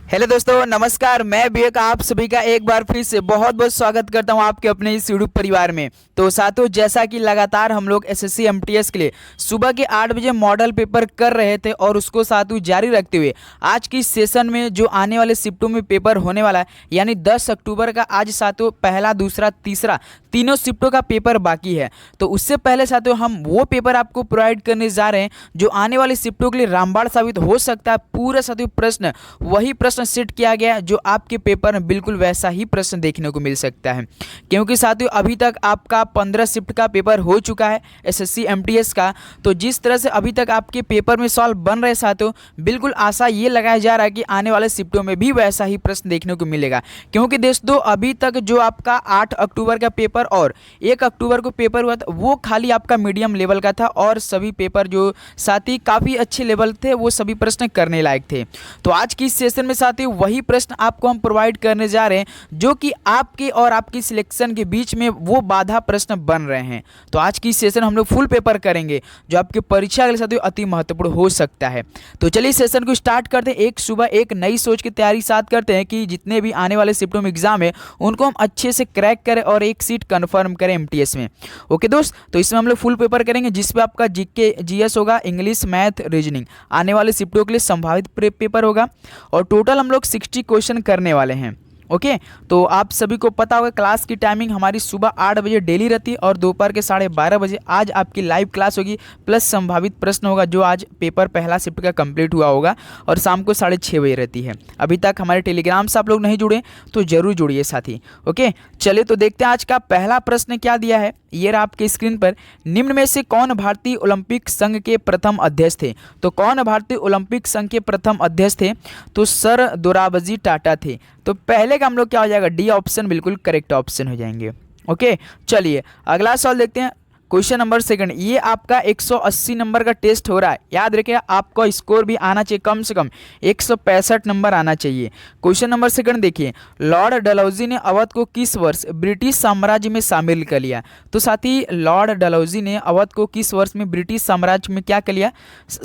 Hello दोस्तों, नमस्कार। मैं विवेक आप सभी का एक बार फिर से बहुत बहुत स्वागत करता हूं आपके अपने इस यूट्यूब परिवार में। तो साथियों, जैसा कि लगातार हम लोग एसएससी एमटीएस के लिए सुबह के 8 बजे मॉडल पेपर कर रहे थे और उसको साथियों जारी रखते हुए आज की सेशन में जो आने वाले शिफ्टों में पेपर होने वाला है, यानी 10 अक्टूबर का आज साथियों पहला, दूसरा, तीसरा तीनों शिफ्टों का पेपर बाकी है। तो उससे पहले साथियों हम वो पेपर आपको प्रोवाइड करने जा रहे हैं जो आने वाले शिफ्टों के लिए रामबाण साबित हो सकता है। पूरा साथियों प्रश्न वही प्रश्न सेट किया गया है जो आपके पेपर में बिल्कुल वैसा ही प्रश्न देखने को मिल सकता है, क्योंकि साथियों अभी तक आपका 15 शिफ्ट का पेपर हो चुका है एसएससी एमटीएस का। तो जिस तरह से अभी तक आपके पेपर में सवाल बन रहे साथियों, बिल्कुल आशा ये लगाया जा रहा है कि आने वाले शिफ्टों में भी वैसा ही प्रश्न देखने को मिलेगा। क्योंकि दोस्तों अभी तक जो आपका 8 अक्टूबर का पेपर और 1 अक्टूबर को पेपर हुआ था वो खाली आपका मीडियम लेवल का था और सभी पेपर जो साथी काफ़ी अच्छे लेवल थे वो सभी प्रश्न करने लायक थे। तो आज की इस सेशन में साथी वही प्रश्न आपको हम प्रोवाइड करने जा रहे हैं जो कि आपके और आपकी सिलेक्शन के बीच में वो बाधा प्रश्न बन रहे हैं। तो आज की सेशन हम लोग फुल पेपर करेंगे जो आपके परीक्षा के लिए साथियों अति महत्वपूर्ण हो सकता है। तो चलिए सेशन को स्टार्ट करते हैं। एक सुबह एक नई सोच की तैयारी साथ करते हैं कि जितने भी आने वाले शिफ्टों में एग्जाम है उनको हम अच्छे से क्रैक करें और एक सीट कंफर्म करें एमटीएस में। ओके दोस्त, तो इसमें हम लोग फुल पेपर करेंगे जिसमें आपका जीके जीएस होगा, इंग्लिश, मैथ, रीजनिंग आने वाले शिफ्टों के लिए संभावित पेपर होगा और टोटल हम लोग 60 क्वेश्चन करने वाले हैं। ओके, तो आप सभी को पता होगा क्लास की टाइमिंग हमारी सुबह 8 बजे डेली रहती है और दोपहर के 12:30 बजे आज आपकी लाइव क्लास होगी, प्लस संभावित प्रश्न होगा जो आज पेपर पहला शिफ्ट का कंप्लीट हुआ होगा और शाम को 6:30 बजे रहती है। अभी तक हमारे टेलीग्राम से आप लोग नहीं जुड़े तो जरूर जुड़िए साथी। ओके, चलिए तो देखते हैं आज का पहला प्रश्न क्या दिया है। ये रहा आपके स्क्रीन पर। निम्न में से कौन भारतीय ओलंपिक संघ के प्रथम अध्यक्ष थे? तो कौन भारतीय ओलंपिक संघ के प्रथम अध्यक्ष थे? तो सर दोराबजी टाटा थे। तो पहले का हम लोग क्या हो जाएगा, डी ऑप्शन बिल्कुल करेक्ट ऑप्शन हो जाएंगे। ओके, चलिए अगला सवाल देखते हैं। क्वेश्चन नंबर सेकंड, ये आपका 180 नंबर का टेस्ट हो रहा है। याद रखिए आपका स्कोर भी आना चाहिए, कम से कम 165 नंबर आना चाहिए। क्वेश्चन नंबर सेकंड देखिए, लॉर्ड डलहौजी ने अवध को किस वर्ष ब्रिटिश साम्राज्य में शामिल कर लिया? तो साथी लॉर्ड डलहौजी ने अवध को किस वर्ष में ब्रिटिश साम्राज्य में क्या कर लिया,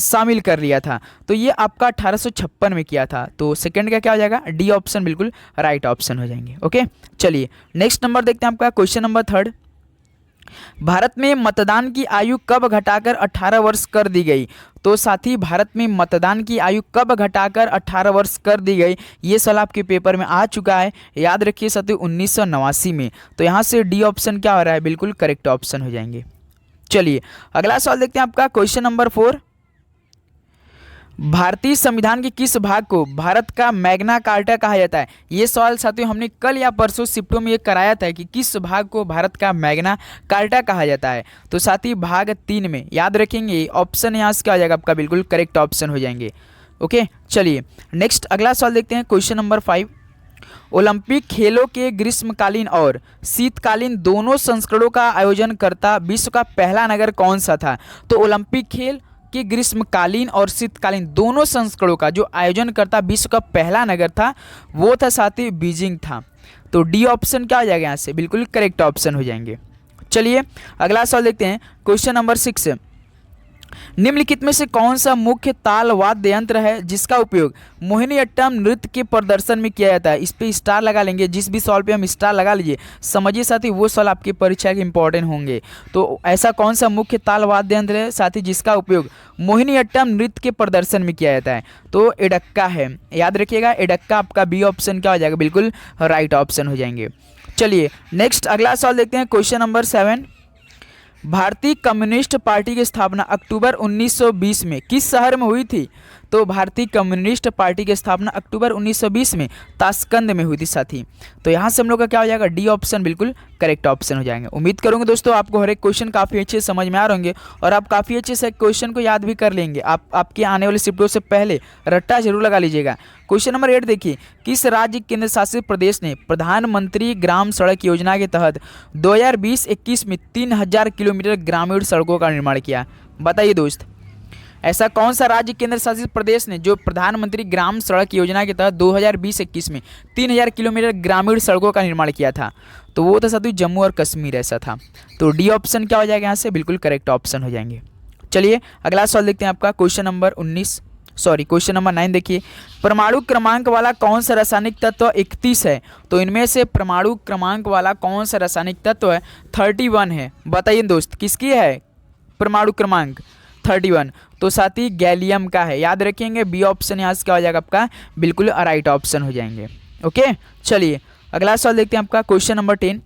शामिल कर लिया था? तो ये आपका 1856 में किया था। तो सेकंड का क्या हो जाएगा, डी ऑप्शन बिल्कुल राइट ऑप्शन हो जाएंगे। ओके, चलिए नेक्स्ट नंबर देखते हैं आपका क्वेश्चन नंबर थर्ड। भारत में मतदान की आयु कब घटाकर 18 वर्ष कर दी गई? तो साथी भारत में मतदान की आयु कब घटाकर 18 वर्ष कर दी गई? ये सवाल आपके पेपर में आ चुका है, याद रखिए साथी 1989 में। तो यहाँ से डी ऑप्शन क्या हो रहा है, बिल्कुल करेक्ट ऑप्शन हो जाएंगे। चलिए अगला सवाल देखते हैं आपका क्वेश्चन नंबर 4। भारतीय संविधान के किस भाग को भारत का मैग्ना कार्टा कहा जाता है? ये सवाल साथियों हमने कल या परसों शिफ्टों में ये कराया था कि किस भाग को भारत का मैग्ना कार्टा कहा जाता है। तो साथी भाग 3 में, याद रखेंगे ऑप्शन यहाँ से क्या हो जाएगा आपका, बिल्कुल करेक्ट ऑप्शन हो जाएंगे। ओके, चलिए नेक्स्ट अगला सवाल देखते हैं क्वेश्चन नंबर 5। ओलंपिक खेलों के ग्रीष्मकालीन और शीतकालीन दोनों संस्करणों का आयोजन करता विश्व का पहला नगर कौन सा था? तो ओलंपिक खेल कि ग्रीष्मकालीन और शीतकालीन दोनों संस्करणों का जो आयोजन करता विश्व का पहला नगर था वो था साथी बीजिंग था। तो डी ऑप्शन क्या हो जाएगा यहाँ से, बिल्कुल करेक्ट ऑप्शन हो जाएंगे। चलिए अगला सवाल देखते हैं क्वेश्चन नंबर 6। निम्नलिखित में से कौन सा मुख्य ताल वाद्य यंत्र है जिसका उपयोग मोहिनीअट्टम नृत्य के प्रदर्शन में किया जाता है? इस पे स्टार लगा लेंगे, जिस भी सवाल पे हम स्टार लगा लीजिए समझिए साथी वो सवाल आपकी परीक्षा के इंपॉर्टेंट होंगे। तो ऐसा कौन सा मुख्य ताल वाद्य यंत्र है साथी जिसका उपयोग मोहिनीअट्टम नृत्य के प्रदर्शन में किया जाता है? तो एडक्का है, याद रखिएगा एडक्का आपका बी ऑप्शन क्या हो जाएगा, बिल्कुल राइट ऑप्शन हो जाएंगे। चलिए नेक्स्ट अगला सवाल देखते हैं क्वेश्चन नंबर 7। भारतीय कम्युनिस्ट पार्टी की स्थापना अक्टूबर 1920 में किस शहर में हुई थी? तो भारतीय कम्युनिस्ट पार्टी की स्थापना अक्टूबर 1920 में ताशकंद में हुई थी साथी। तो यहाँ से हम लोग का क्या हो जाएगा, डी ऑप्शन बिल्कुल करेक्ट ऑप्शन हो जाएंगे। उम्मीद करूँगा दोस्तों आपको हर एक क्वेश्चन काफ़ी अच्छे से समझ में आ रहे होंगे और आप काफ़ी अच्छे से क्वेश्चन को याद भी कर लेंगे। आपके आने वाले शिफ्टों से पहले रट्टा जरूर लगा लीजिएगा। क्वेश्चन नंबर 8 देखिए, किस राज्य केंद्र शासित प्रदेश ने प्रधानमंत्री ग्राम सड़क योजना के तहत 2020-21 में 3000 किलोमीटर ग्रामीण सड़कों का निर्माण किया? बताइए दोस्त, ऐसा कौन सा राज्य केंद्र शासित प्रदेश ने जो प्रधानमंत्री ग्राम सड़क योजना के तहत 2020-21 में 3000 किलोमीटर ग्रामीण सड़कों का निर्माण किया था? तो वो था साथियों जम्मू और कश्मीर ऐसा था। तो डी ऑप्शन क्या हो जाएगा यहाँ से, बिल्कुल करेक्ट ऑप्शन हो जाएंगे। चलिए अगला सवाल देखते हैं आपका question number 19। Sorry question number 9 देखिए, परमाणु क्रमांक वाला कौन सा रासायनिक तत्व 31 है? तो इनमें से परमाणु क्रमांक वाला कौन सा रासायनिक तत्व है? 31 है। बताइए दोस्त किसकी है परमाणु क्रमांक 31? तो साथी गैलियम का है। याद रखेंगे, बी ऑप्शन यहाँ से क्या हो जाएगा आपका, बिल्कुल राइट ऑप्शन हो जाएंगे। ओके, चलिए अगला सवाल देखते हैं आपका क्वेश्चन नंबर 10।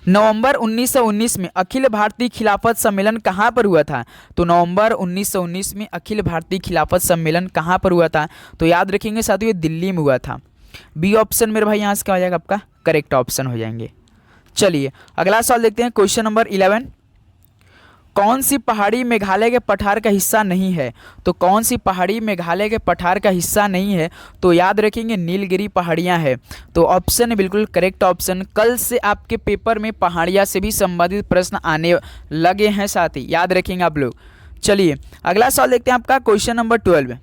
नवंबर 1919 में अखिल भारतीय खिलाफत सम्मेलन कहाँ पर हुआ था? तो नवंबर 1919 में अखिल भारतीय खिलाफत सम्मेलन कहाँ पर हुआ था? तो याद रखेंगे साथियों, दिल्ली में हुआ था। बी ऑप्शन मेरे भाई यहाँ से क्या हो जाएगा आपका, करेक्ट ऑप्शन हो जाएंगे। चलिए अगला सवाल देखते हैं क्वेश्चन नंबर 11। कौन सी पहाड़ी मेघालय के पठार का हिस्सा नहीं है? तो कौन सी पहाड़ी मेघालय के पठार का हिस्सा नहीं है? तो याद रखेंगे नीलगिरी पहाड़ियां हैं। तो ऑप्शन है बिल्कुल करेक्ट ऑप्शन। कल से आपके पेपर में पहाड़ियां से भी संबंधित प्रश्न आने लगे हैं साथी, याद रखेंगे आप लोग। चलिए अगला सवाल देखते हैं आपका question number 12।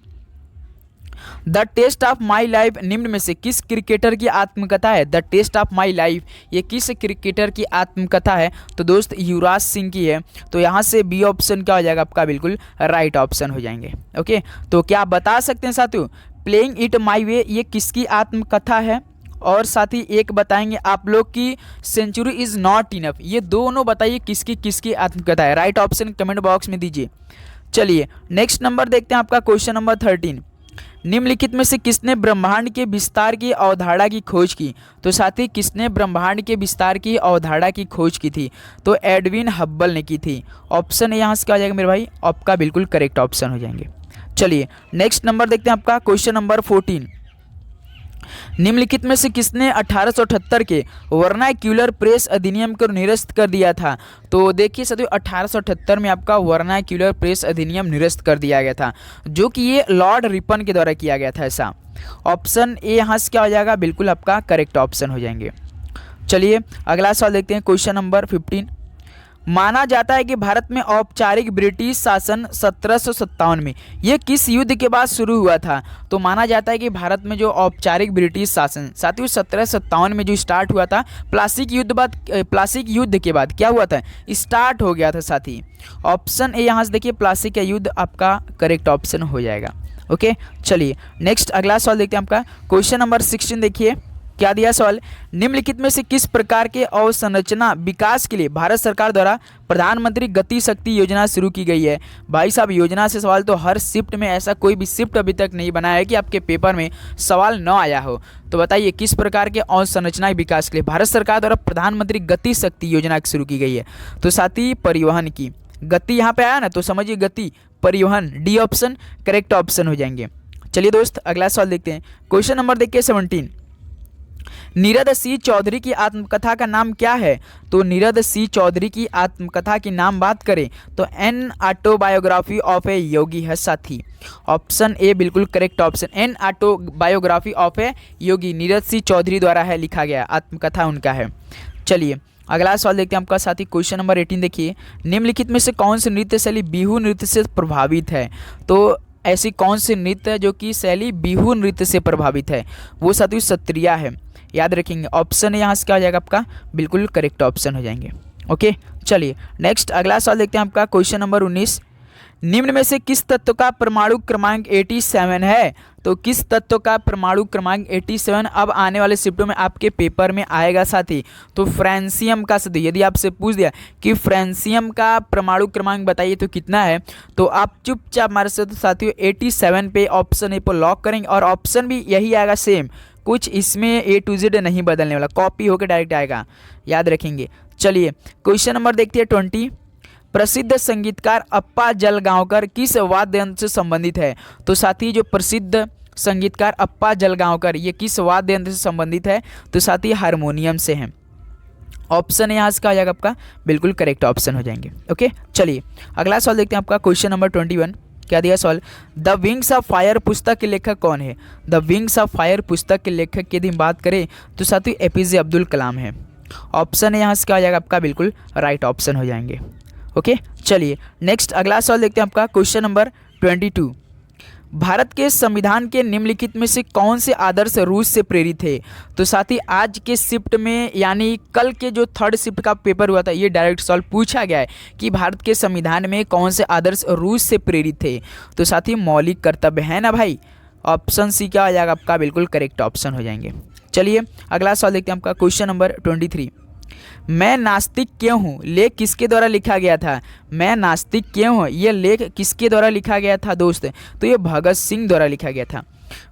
The test of my life निम्न में से किस क्रिकेटर की आत्मकथा है? The test of my life ये किस क्रिकेटर की आत्मकथा है? तो दोस्त युवराज सिंह की है। तो यहाँ से बी ऑप्शन क्या हो जाएगा आपका, बिल्कुल राइट ऑप्शन हो जाएंगे। ओके, तो क्या आप बता सकते हैं साथियों प्लेइंग इट माई वे ये किसकी आत्मकथा है? और साथ ही एक बताएंगे आप लोग की सेंचुरी इज नॉट इनफ, ये दोनों बताइए किसकी किसकी आत्मकथा है। राइट ऑप्शन कमेंट बॉक्स में दीजिए। चलिए नेक्स्ट नंबर देखते हैं आपका क्वेश्चन नंबर 13। निम्नलिखित में से किसने ब्रह्मांड के विस्तार की अवधारणा की खोज की? तो साथी किसने ब्रह्मांड के विस्तार की अवधारणा की खोज की थी? तो एडविन हब्बल ने की थी। ऑप्शन यहाँ से क्या हो जाएगा मेरे भाई, आपका बिल्कुल करेक्ट ऑप्शन हो जाएंगे। चलिए नेक्स्ट नंबर देखते हैं आपका क्वेश्चन नंबर 14। निम्नलिखित में से किसने 1878 के वर्नाक्यूलर प्रेस अधिनियम को निरस्त कर दिया था? तो देखिए साथियों 1878 में आपका वर्नाक्यूलर प्रेस अधिनियम निरस्त कर दिया गया था, जो कि ये लॉर्ड रिपन के द्वारा किया गया था ऐसा। ऑप्शन ए यहाँ से क्या हो जाएगा, बिल्कुल आपका करेक्ट ऑप्शन हो जाएंगे। चलिए अगला सवाल देखते हैं क्वेश्चन नंबर 15। माना जाता है कि भारत में औपचारिक ब्रिटिश शासन 1757 में ये किस युद्ध के बाद शुरू हुआ था? तो माना जाता है कि भारत में जो औपचारिक ब्रिटिश शासन साथियों 1757 में जो स्टार्ट हुआ था, प्लासिक युद्ध के बाद क्या हुआ था, स्टार्ट हो गया था साथी। ऑप्शन ए यहाँ से देखिए प्लासिक का युद्ध आपका करेक्ट ऑप्शन हो जाएगा। ओके, चलिए नेक्स्ट अगला सवाल देखते हैं आपका क्वेश्चन नंबर 16। देखिए क्या दिया सवाल, निम्नलिखित में से किस प्रकार के अवसंरचना विकास के लिए भारत सरकार द्वारा प्रधानमंत्री गति शक्ति योजना शुरू की गई है? भाई साहब योजना से सवाल तो हर शिफ्ट में, ऐसा कोई भी शिफ्ट अभी तक नहीं बना है कि आपके पेपर में सवाल न आया हो। तो बताइए किस प्रकार के अवसंरचना विकास के लिए भारत सरकार द्वारा प्रधानमंत्री गति शक्ति योजना शुरू की गई है? तो साथी परिवहन की, गति यहाँ पे आया ना तो समझिए गति परिवहन, डी ऑप्शन करेक्ट ऑप्शन हो जाएंगे। चलिए दोस्त अगला सवाल देखते हैं क्वेश्चन नंबर देखिए 17। नीरद सी चौधरी की आत्मकथा का नाम क्या है? तो नीरद सी चौधरी की आत्मकथा की नाम बात करें तो an autobiography of a yogi है साथी। ऑप्शन ए बिल्कुल correct option, an autobiography of a yogi Nirad C Chaudhuri द्वारा है लिखा गया, आत्मकथा उनका है। चलिए अगला सवाल देखते हैं आपका साथी क्वेश्चन नंबर 18। देखिए निम्नलिखित में से कौन सी नृत्य शैली बिहू नृत्य से प्रभावित है? तो ऐसी कौन सी नृत्य है जो कि शैली बिहू नृत्य से प्रभावित है? वो साथी सत्रिया है, याद रखेंगे। ऑप्शन यहाँ से क्या हो जाएगा आपका, बिल्कुल करेक्ट ऑप्शन हो जाएंगे। ओके, चलिए नेक्स्ट अगला सवाल देखते हैं आपका क्वेश्चन नंबर 19। निम्न में से किस तत्व का परमाणु क्रमांक 87 है? तो किस तत्व का परमाणु क्रमांक 87 अब आने वाले शिफ्टों में आपके पेपर में आएगा साथी? तो फ्रांसियम का साथी, यदि आपसे पूछ दिया कि फ्रांसियम का परमाणु क्रमांक बताइए तो कितना है, तो आप चुपचाप हमारे साथ साथियों 87 पे ऑप्शन ए पर लॉक करेंगे और ऑप्शन भी यही आएगा सेम, कुछ इसमें A to Z नहीं बदलने वाला, कॉपी होकर डायरेक्ट आएगा, याद रखेंगे। चलिए क्वेश्चन नंबर देखते हैं 20। प्रसिद्ध संगीतकार अप्पा जलगांवकर किस वाद्य यंत्र से संबंधित है? तो साथी जो प्रसिद्ध संगीतकार अप्पा जलगांवकर ये किस वाद्य यंत्र से संबंधित है? तो साथी हारमोनियम से हैं। ऑप्शन यहाँ से क्या आ जाएगा आपका, बिल्कुल करेक्ट ऑप्शन हो जाएंगे। ओके, चलिए अगला सवाल देखते हैं आपका क्वेश्चन नंबर 21। क्या दिया सवाल, द विंग्स ऑफ फायर पुस्तक के लेखक कौन है? द विंग्स ऑफ फायर पुस्तक के लेखक की यदि बात करें तो साथी APJ अब्दुल कलाम है। ऑप्शन है यहाँ से क्या आ जाएगा आपका, बिल्कुल राइट ऑप्शन हो जाएंगे। ओके, चलिए नेक्स्ट अगला सवाल देखते हैं आपका क्वेश्चन नंबर 22। भारत के संविधान के निम्नलिखित में से कौन से आदर्श रूस से प्रेरित थे। तो साथ ही आज के शिफ्ट में यानी कल के जो थर्ड शिफ्ट का पेपर हुआ था ये डायरेक्ट सॉल्व पूछा गया है कि भारत के संविधान में कौन से आदर्श रूस से प्रेरित थे। तो साथ ही मौलिक कर्तव्य है ना भाई, ऑप्शन सी क्या हो जाएगा आपका, बिल्कुल करेक्ट ऑप्शन हो जाएंगे। चलिए अगला सवाल देखते हैं आपका क्वेश्चन नंबर 23। मैं नास्तिक क्यों हूँ लेख किसके द्वारा लिखा गया था। मैं नास्तिक क्यों हूँ ये लेख किसके द्वारा लिखा गया था दोस्त, तो ये भगत सिंह द्वारा लिखा गया था।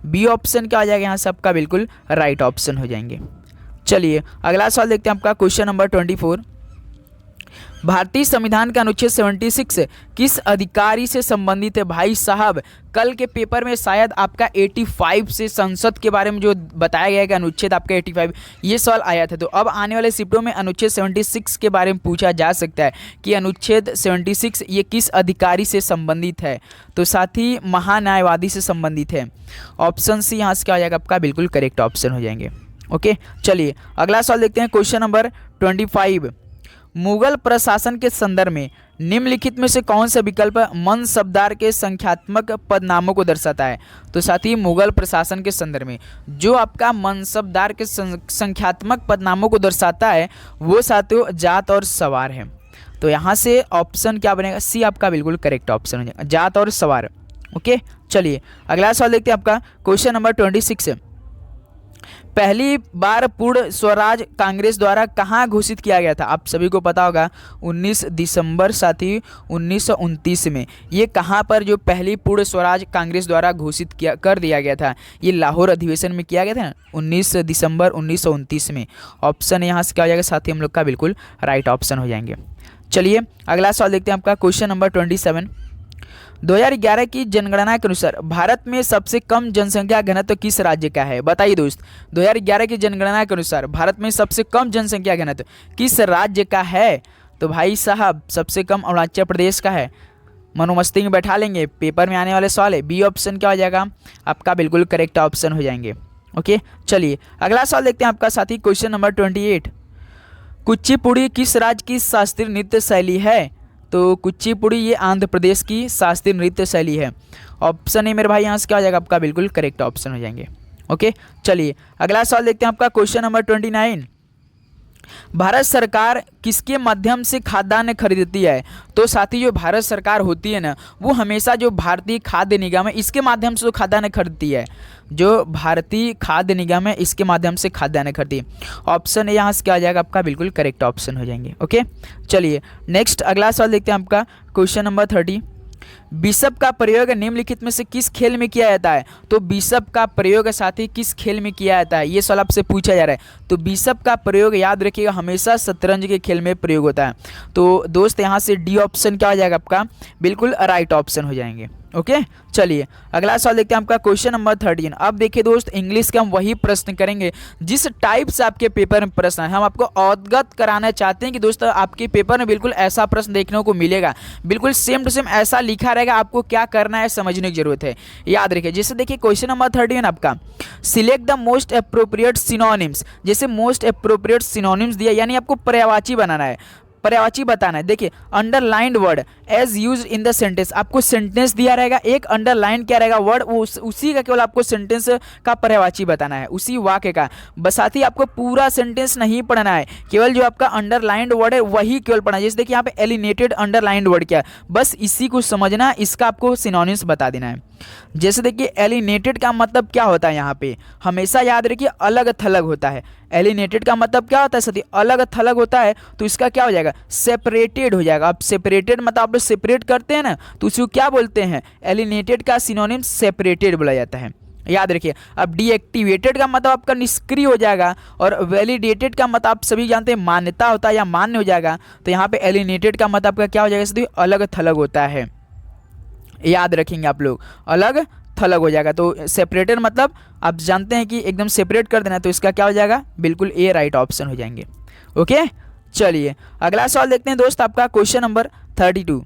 बी ऑप्शन क्या हो जाएगा यहाँ सबका बिल्कुल राइट ऑप्शन हो जाएंगे। चलिए अगला सवाल देखते हैं आपका क्वेश्चन नंबर 24। भारतीय संविधान का अनुच्छेद 76 किस अधिकारी से संबंधित है। भाई साहब कल के पेपर में शायद आपका 85 से संसद के बारे में जो बताया गया है कि अनुच्छेद आपका 85 ये सवाल आया था। तो अब आने वाले शिफ्टों में अनुच्छेद 76 के बारे में पूछा जा सकता है कि अनुच्छेद 76 ये किस अधिकारी से संबंधित है। तो साथ ही महान्यायवादी से संबंधित है। ऑप्शन सी यहाँ से क्या हो जाएगा आपका, बिल्कुल करेक्ट ऑप्शन हो जाएंगे। ओके चलिए अगला सवाल देखते हैं क्वेश्चन नंबर 25। मुगल प्रशासन के संदर्भ में निम्नलिखित में से कौन सा विकल्प मनसबदार के संख्यात्मक पदनामों को दर्शाता है। तो साथ ही मुगल प्रशासन के संदर्भ में जो आपका मनसबदार के संख्यात्मक पदनामों को दर्शाता है वो साथियों जात और सवार है। तो यहाँ से ऑप्शन क्या बनेगा, सी आपका बिल्कुल करेक्ट ऑप्शन हो जाएगा, जात और सवार। ओके चलिए अगला सवाल देखते हैं आपका क्वेश्चन नंबर 26। पहली बार पूर्ण स्वराज कांग्रेस द्वारा कहाँ घोषित किया गया था। आप सभी को पता होगा 19 दिसंबर साथी 1929 में ये कहाँ पर जो पहली पूर्ण स्वराज कांग्रेस द्वारा घोषित कर दिया गया था, ये लाहौर अधिवेशन में किया गया था 19 दिसंबर 1929 में। ऑप्शन यहाँ से क्या हो जाएगा साथी हम लोग का बिल्कुल राइट ऑप्शन हो जाएंगे। चलिए अगला सवाल देखते हैं आपका क्वेश्चन नंबर 27। 2011 की जनगणना के अनुसार भारत में सबसे कम जनसंख्या घनत्व किस राज्य का है। बताइए दोस्त 2011 की जनगणना के अनुसार भारत में सबसे कम जनसंख्या घनत्व किस राज्य का है। तो भाई साहब सबसे कम अरुणाचल प्रदेश का है। मनोमस्ती में बैठा लेंगे, पेपर में आने वाले सवाल है। बी ऑप्शन क्या हो जाएगा आपका, बिल्कुल करेक्ट ऑप्शन हो जाएंगे। ओके चलिए अगला सवाल देखते हैं आपका साथी क्वेश्चन नंबर 28। कुचिपुड़ी किस राज्य की शास्त्रीय नृत्य शैली है। तो कुचिपुड़ी ये आंध्र प्रदेश की शास्त्रीय नृत्य शैली है। ऑप्शन ए मेरे भाई यहाँ से क्या हो जाएगा आपका, बिल्कुल करेक्ट ऑप्शन हो जाएंगे। ओके चलिए अगला सवाल देखते हैं आपका क्वेश्चन नंबर 29। भारत सरकार किसके माध्यम से खाद्यान्न खरीदती है। तो साथी जो भारत सरकार होती है ना वो हमेशा जो भारतीय खाद्य निगम है इसके माध्यम से तो खाद्यान्न खरीदती है। जो भारतीय खाद्य निगम है इसके माध्यम से खाद्यान्न खरीदती है। ऑप्शन ए यहाँ से क्या आ जाएगा आपका, बिल्कुल करेक्ट ऑप्शन हो जाएंगे। ओके चलिए नेक्स्ट अगला सवाल देखते हैं आपका क्वेश्चन नंबर 30। बिशप का प्रयोग निम्नलिखित में से किस खेल में किया जाता है। तो बिशप का प्रयोग साथी किस खेल में किया जाता है ये सवाल आपसे पूछा जा रहा है। तो बिशप का प्रयोग याद रखिएगा हमेशा शतरंज के खेल में प्रयोग होता है। तो दोस्त यहाँ से डी ऑप्शन क्या हो जाएगा आपका, बिल्कुल राइट ऑप्शन हो जाएंगे। ओके चलिए अगला सवाल देखते हैं आपका क्वेश्चन नंबर 13। अब देखिए दोस्त इंग्लिश के हम वही प्रश्न करेंगे जिस टाइप से आपके पेपर में प्रश्न है। हम आपको अवगत कराना चाहते हैं कि दोस्तों आपके पेपर में बिल्कुल ऐसा प्रश्न देखने को मिलेगा, बिल्कुल सेम टू सेम ऐसा लिखा रहेगा। आपको क्या करना है समझने की जरूरत है, याद रखिए। जैसे देखिए क्वेश्चन नंबर 13 आपका select the most appropriate synonyms. जैसे मोस्ट अप्रोप्रिएट सिनोनिम्स दिया यानी आपको पर्यायवाची बनाना है, पर्यायवाची बताना है। देखिए underlined word as used in the sentence, आपको सेंटेंस दिया रहेगा, एक अंडरलाइन क्या रहेगा वर्ड उसी का केवल आपको सेंटेंस का पर्यायवाची बताना है, उसी वाक्य का। साथ ही आपको पूरा सेंटेंस नहीं पढ़ना है, केवल जो आपका अंडरलाइंड वर्ड है वही केवल पढ़ना है। जैसे देखिए यहाँ पे एलिनेटेड अंडरलाइंड वर्ड क्या है, बस इसी को समझना, इसका आपको सिनोनिम्स बता देना है। जैसे देखिए एलिनेटेड का मतलब क्या होता है, यहाँ पे हमेशा याद रखिए अलग थलग होता है। एलिनेटेड का मतलब क्या होता है साथी, अलग थलग होता है। तो इसका क्या हो जाएगा, सेपरेटेड हो जाएगा। अब सेपरेटेड मतलब आप लोग सेपरेट करते हैं ना, तो उसको क्या बोलते हैं, एलिनेटेड का सिनोनिम सेपरेटेड बोला जाता है, याद रखिए। अब डीएक्टिवेटेड का मतलब आपका निष्क्रिय हो जाएगा, और वैलिडेटेड का मतलब आप सभी जानते हैं मान्यता होता है या मान्य हो जाएगा। तो यहाँ पे एलिनेटेड का मतलब आपका क्या हो जाएगा साथी, अलग थलग होता है, याद रखेंगे आप लोग, अलग थलग हो जाएगा। तो सेपरेटेड मतलब आप जानते हैं कि एकदम सेपरेट कर देना, तो इसका क्या हो जाएगा, बिल्कुल ए राइट ऑप्शन हो जाएंगे। ओके चलिए अगला सवाल देखते हैं दोस्त आपका question number 32।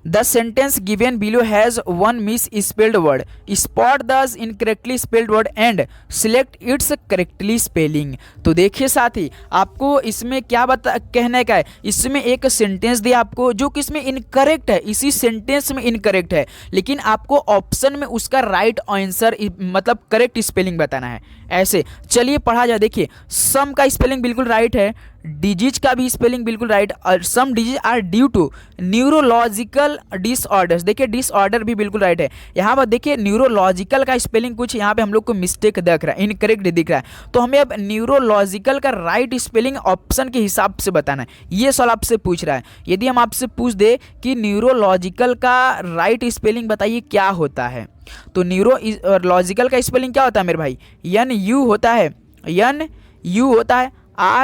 The sentence given below has one miss spelled word, spot the incorrectly spelled word and select it's correctly spelling. तो देखिए साथी, आपको इसमें क्या कहने का है, इसमें एक सेंटेंस दिया आपको जो कि इसमें इनकरेक्ट है, इसी सेंटेंस में इनकरेक्ट है, लेकिन आपको ऑप्शन में उसका राइट आंसर मतलब करेक्ट स्पेलिंग बताना है। ऐसे चलिए पढ़ा जाए। देखिए, सम का स्पेलिंग बिल्कुल राइट है, डिजीज का भी स्पेलिंग बिल्कुल राइट, और some disease are due to neurological disorders. देखिए डिसऑर्डर भी बिल्कुल राइट है। यहाँ पर देखिए न्यूरोलॉजिकल का स्पेलिंग कुछ यहाँ पे हम लोग को मिस्टेक दिख रहा है, इनकरेक्ट दिख रहा है, तो हमें अब न्यूरोलॉजिकल का राइट स्पेलिंग ऑप्शन के हिसाब से बताना है। ये सवाल आपसे पूछ रहा है। यदि हम आपसे पूछ दे कि न्यूरोलॉजिकल का राइट स्पेलिंग बताइए क्या होता है, तो न्यूरोलॉजिकल का स्पेलिंग क्या होता है मेरे भाई, NU होता है, NU होता है,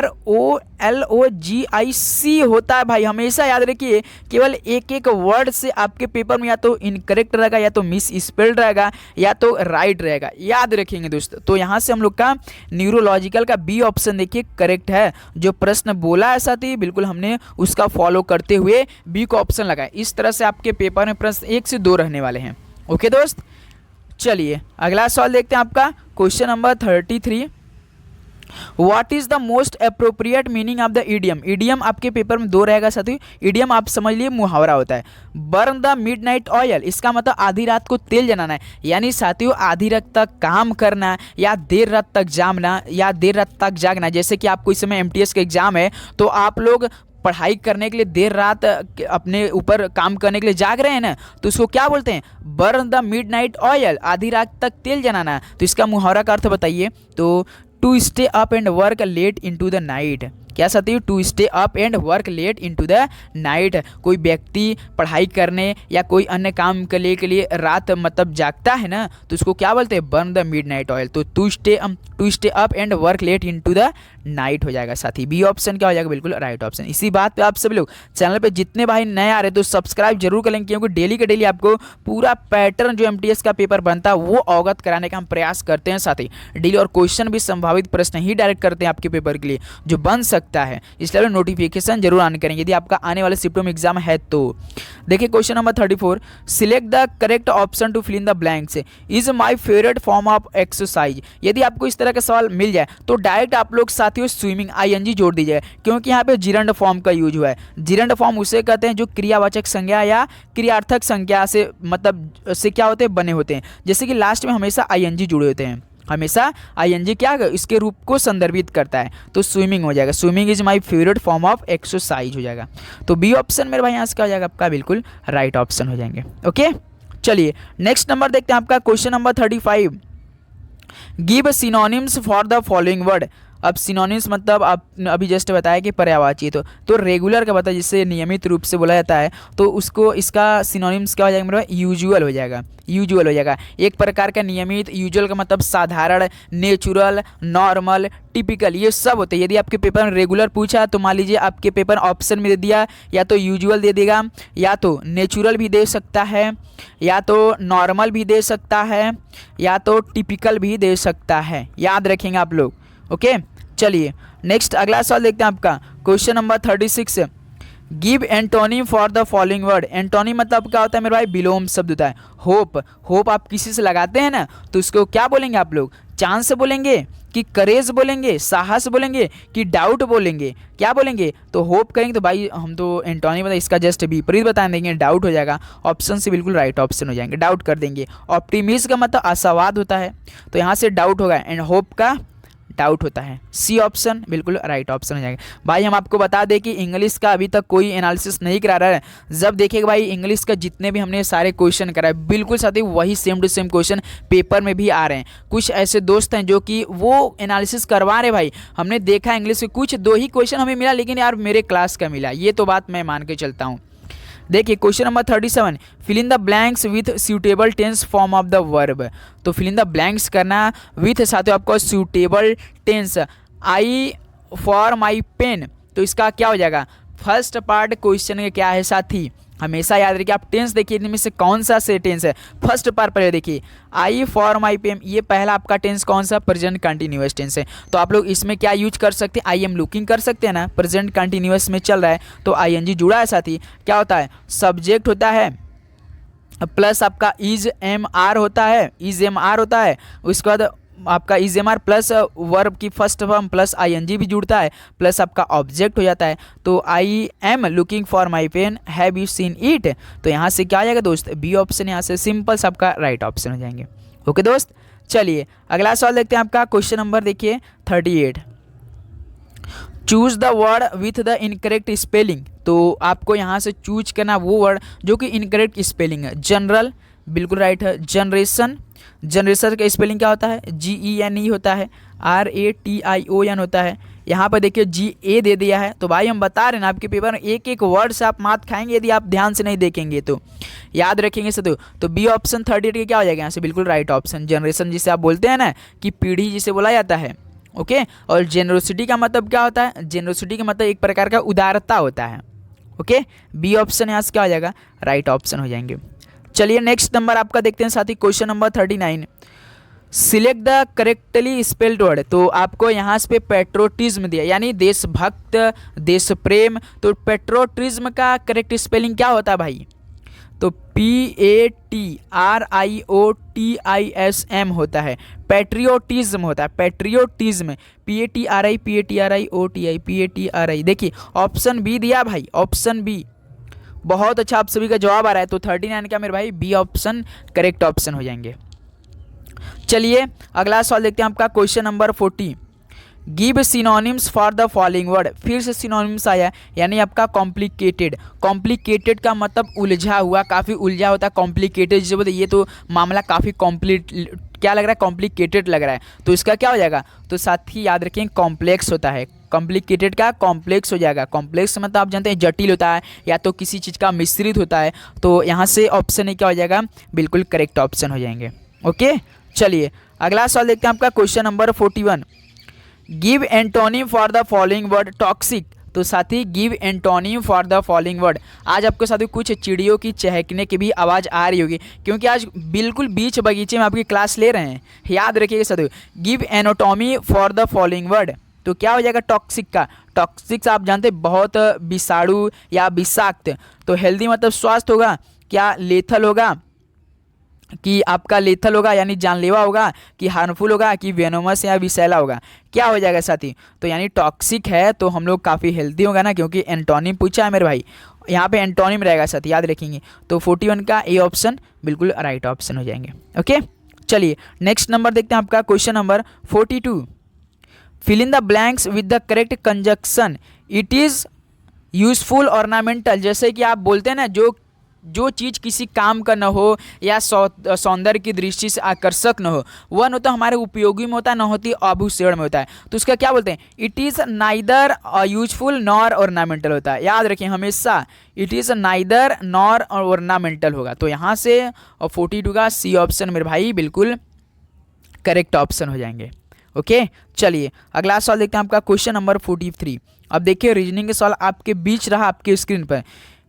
ROLOGIC होता है भाई। हमेशा याद रखिए, केवल एक एक वर्ड से आपके पेपर में या तो इनकरेक्ट रहेगा, या तो मिस स्पेल्ड रहेगा, या तो राइट रहेगा, याद रखेंगे दोस्तों। तो यहाँ से हम लोग का न्यूरोलॉजिकल का बी ऑप्शन देखिए करेक्ट है। जो प्रश्न बोला है साथी, बिल्कुल हमने उसका फॉलो करते हुए बी को ऑप्शन लगाया। इस तरह से आपके पेपर में प्रश्न 1 से 2 रहने वाले हैं। ओके दोस्त, चलिए अगला सवाल देखते हैं आपका question number 33। What is the most appropriate meaning of the idiom. Idiom आपके पेपर में 2 रहेगा साथियों। ईडियम आप समझ लिए मुहावरा होता है। बर्न द मिडनाइट ऑयल, इसका मतलब आधी रात को तेल जलाना है, यानी साथियों आधी रात तक काम करना, या देर रात तक जागना, या देर रात तक जागना। जैसे कि आपको इस समय MTS का एग्जाम है, तो आप लोग पढ़ाई करने के लिए देर रात अपने ऊपर काम करने के लिए जाग रहे हैं ना, तो उसको क्या बोलते हैं, बर्न द मिडनाइट ऑयल, आधी रात तक तेल जलाना। तो इसका मुहावरा का अर्थ बताइए। तो to stay up and work late into the night. क्या साथी, to stay up and work late into the night. कोई व्यक्ति पढ़ाई करने या कोई अन्य काम के लिए रात मतलब जागता है ना, तो उसको क्या बोलते हैं, बर्न द मिडनाइट ऑयल। तो to stay up and work late into the night हो जाएगा साथी। बी ऑप्शन क्या हो जाएगा, बिल्कुल राइट ऑप्शन। इसी बात पे आप सभी लोग चैनल पे जितने भाई नए आ रहे हैं तो सब्सक्राइब जरूर करेंगे, क्योंकि डेली के डेली आपको पूरा पैटर्न जो MTS का पेपर बनता है वो अवगत कराने का हम प्रयास करते हैं साथी। डेली और क्वेश्चन भी संभावित प्रश्न ही डायरेक्ट करते हैं आपके पेपर के लिए जो बन सकता है, इसलिए नोटिफिकेशन जरूर ऑन करेंगे यदि आपका आने वाले शिफ्टों में एग्जाम है तो। देखिए question number 34, select the correct option to fill in the blanks is my favourite form of exercise. यदि आपको इस तरह का सवाल मिल जाए तो डायरेक्ट आप लोग साथियों स्विमिंग ING जोड़ दीजिए, क्योंकि यहाँ पे जिरंड फॉर्म का यूज हुआ है। जिरंड फॉर्म उसे कहते हैं जो क्रियावाचक संज्ञा या क्रियार्थक संज्ञा से मतलब से क्या होते हैं, बने होते हैं। जैसे कि लास्ट में हमेशा ING जुड़े होते हैं, हमेशा ING क्या इसके रूप को संदर्भित करता है। तो स्विमिंग हो जाएगा, swimming is my favourite form of exercise हो जाएगा। तो बी ऑप्शन मेरे भाई यहाँ से क्या हो जाएगा, आपका बिल्कुल राइट ऑप्शन हो जाएंगे। ओके चलिए नेक्स्ट नंबर देखते हैं आपका question number 35। Give synonyms for the following word. अब सिनोनिम्स मतलब आप अभी जस्ट बताया कि पर्यायवाची, तो रेगुलर का बता जिससे नियमित रूप से बोला जाता है, तो उसको इसका सिनोनिम्स क्या हो जाएगा मेरा, यूजुअल हो जाएगा। यूजुअल हो जाएगा एक प्रकार का नियमित। यूजुअल का मतलब साधारण, नेचुरल, नॉर्मल, टिपिकल, ये सब होते हैं। यदि आपके पेपर में रेगुलर पूछा तो मान लीजिए आपके पेपर ऑप्शन में दे दिया, या तो यूजुअल दे देगा, या तो नेचुरल भी दे सकता है, या तो नॉर्मल भी दे सकता है, या तो टिपिकल भी दे सकता है। याद रखेंगे आप लोग। ओके चलिए नेक्स्ट अगला सवाल देखते हैं आपका question number 36। Give antonym for the following word. Antonym मतलब क्या होता है मेरे भाई, विलोम शब्द होता है। होप, होप आप किसी से लगाते हैं ना, तो उसको क्या बोलेंगे आप लोग, चांस बोलेंगे कि करेज बोलेंगे, साहस बोलेंगे कि डाउट बोलेंगे, क्या बोलेंगे। तो होप करेंगे तो भाई हम तो एंटोनिम मतलब इसका जस्ट विपरीत बता देंगे, डाउट हो जाएगा। ऑप्शन से बिल्कुल राइट ऑप्शन हो जाएंगे, डाउट कर देंगे। ऑप्टिमिज्म का मतलब आशावाद होता है, तो यहाँ से डाउट होगा, एंड होप का डाउट होता है। सी ऑप्शन बिल्कुल राइट ऑप्शन हो जाएगा। भाई हम आपको बता दें कि इंग्लिश का अभी तक कोई एनालिसिस नहीं करा रहा है। जब देखिएगा भाई इंग्लिश का जितने भी हमने सारे क्वेश्चन कराए, बिल्कुल साथी वही same to same question paper में भी आ रहे हैं। कुछ ऐसे दोस्त हैं जो कि वो एनालिसिस करवा रहे भाई, हमने देखा इंग्लिश के कुछ 2 ही क्वेश्चन हमें मिला, लेकिन यार मेरे क्लास का मिला, ये तो बात मैं मान के चलता हूँ। देखिए question number 37, fill in the blanks with suitable tense form of the verb. तो फिल इन द ब्लैंक्स करना विथ साथियों आपको suitable tense. I for my pen, तो इसका क्या हो जाएगा, फर्स्ट पार्ट क्वेश्चन का क्या है साथी, हमेशा याद रखिए। आप टेंस देखिए, इनमें से कौन सा से टेंस है। फर्स्ट पार्ट पहले देखिए, आई फॉर माई पी एम, ये पहला आपका टेंस कौन सा, प्रेजेंट कंटिन्यूअस टेंस है। तो आप लोग इसमें क्या यूज कर सकते हैं, आई एम लुकिंग कर सकते हैं ना, प्रेजेंट कंटिन्यूअस में चल रहा है तो आई एन जी जुड़ा है। साथ ही क्या होता है, सब्जेक्ट होता है प्लस आपका इज एम आर होता है, इज एम आर होता है। उसके बाद आपका is am are plus verb की first form plus I N G भी जुड़ता है, प्लस आपका ऑब्जेक्ट हो जाता है। तो I am looking for my pen, have you seen it. तो यहाँ से क्या आ जाएगा दोस्त, बी ऑप्शन यहाँ से सिंपल सा आपका राइट ऑप्शन हो जाएंगे। ओके दोस्त, चलिए अगला सवाल देखते हैं आपका। क्वेश्चन नंबर देखिए 38, choose the word with the incorrect spelling. तो आपको यहाँ से चूज करना वो वर्ड जो कि इनकरेक्ट स्पेलिंग है। जनरल बिल्कुल राइट है। जनरेशन, जनरेशन का स्पेलिंग क्या होता है, GENE होता है, RATION होता है। यहाँ पर देखिए GA दे दिया है। तो भाई हम बता रहे हैं ना, आपके पेपर में एक एक वर्ड से आप मात खाएंगे यदि आप ध्यान से नहीं देखेंगे तो, याद रखेंगे से। तो बी ऑप्शन 38 क्या हो जाएगा यहाँ से, बिल्कुल राइट ऑप्शन। जनरेशन जिसे आप बोलते हैं ना कि पीढ़ी जिसे बोला जाता है। ओके, और जेनरोसिटी का मतलब क्या होता है, जेनरोसिटी का मतलब एक प्रकार का उदारता होता है। ओके, बी ऑप्शन यहाँ से क्या हो जाएगा, राइट ऑप्शन हो जाएंगे। चलिए नेक्स्ट नंबर आपका देखते हैं साथी, question number 39, select the correctly spelled word. तो आपको यहाँ से पेट्रोटिज्म दिया, यानी देशभक्त, देश प्रेम। तो पेट्रोटिज्म का करेक्ट स्पेलिंग क्या होता है भाई, तो PATRIOTISM होता है, पैट्रियोटिज्म होता है, पैट्रियोटिज्म, PATRIOTI। देखिए ऑप्शन बी दिया भाई, ऑप्शन बी। बहुत अच्छा, आप सभी का जवाब आ रहा है। तो 39 क्या मेरे भाई, बी ऑप्शन करेक्ट ऑप्शन हो जाएंगे। चलिए अगला सवाल देखते हैं आपका, question number 40, give synonyms for the following word. फिर से सिनोनिम्स आया, यानी आपका कॉम्प्लिकेटेड। कॉम्प्लिकेटेड का मतलब उलझा हुआ, काफ़ी उलझा होता है कॉम्प्लिकेटेड। जैसे बोलते ये तो मामला काफ़ी क्या लग रहा है, कॉम्प्लिकेटेड लग रहा है। तो इसका क्या हो जाएगा, तो साथ ही याद रखें कॉम्प्लेक्स होता है। कॉम्प्लिकेटेड का कॉम्प्लेक्स हो जाएगा। कॉम्प्लेक्स मतलब आप जानते हैं जटिल होता है या तो किसी चीज़ का मिश्रित होता है। तो यहाँ से ऑप्शन ए क्या हो जाएगा, बिल्कुल करेक्ट ऑप्शन हो जाएंगे। ओके, चलिए अगला सवाल देखते हैं आपका, question number 41, give antonym for the following word toxic. तो साथी give antonym for the following word. आज आपके साथ कुछ चिड़ियों की चहकने की भी आवाज़ आ रही होगी, क्योंकि आज बिल्कुल बीच बगीचे में आपकी क्लास ले रहे हैं। याद रखिएगा साथियों, give anatomy for the following word. तो क्या हो जाएगा टॉक्सिक का, टॉक्सिक आप जानते हैं बहुत विषाणु या विषाक्त। तो हेल्दी मतलब स्वस्थ होगा, क्या लेथल होगा कि आपका लेथल होगा यानी जानलेवा होगा, कि हार्मफुल होगा, कि वेनोमस या विषैला होगा, क्या हो जाएगा साथी। तो यानी टॉक्सिक है तो हम लोग काफ़ी हेल्दी होगा ना, क्योंकि एंटोनिम पूछा है मेरे भाई, यहाँ पे एंटोनिम रहेगा साथी, याद रखेंगे। तो 41 का ए ऑप्शन बिल्कुल राइट ऑप्शन हो जाएंगे। ओके, चलिए नेक्स्ट नंबर देखते हैं आपका, question number 42, fill in the blanks with the correct conjunction, it is useful ornamental. जैसे कि आप बोलते हैं ना, जो चीज़ किसी काम का न हो या सौंदर्य की दृष्टि से आकर्षक न हो, वह न होता हमारे उपयोगी में होता है, न होती आभूषण में होता है। तो उसका क्या बोलते हैं, it is neither useful nor ornamental होता है। याद रखें हमेशा, it is neither nor ornamental होगा। तो यहाँ से 42 का सी ऑप्शन मेरे भाई बिल्कुल करेक्ट ऑप्शन हो जाएंगे। ओके, चलिए अगला सवाल देखते हैं आपका, क्वेश्चन नंबर 43। अब देखिए रीजनिंग के सवाल आपके बीच रहा आपके स्क्रीन पर।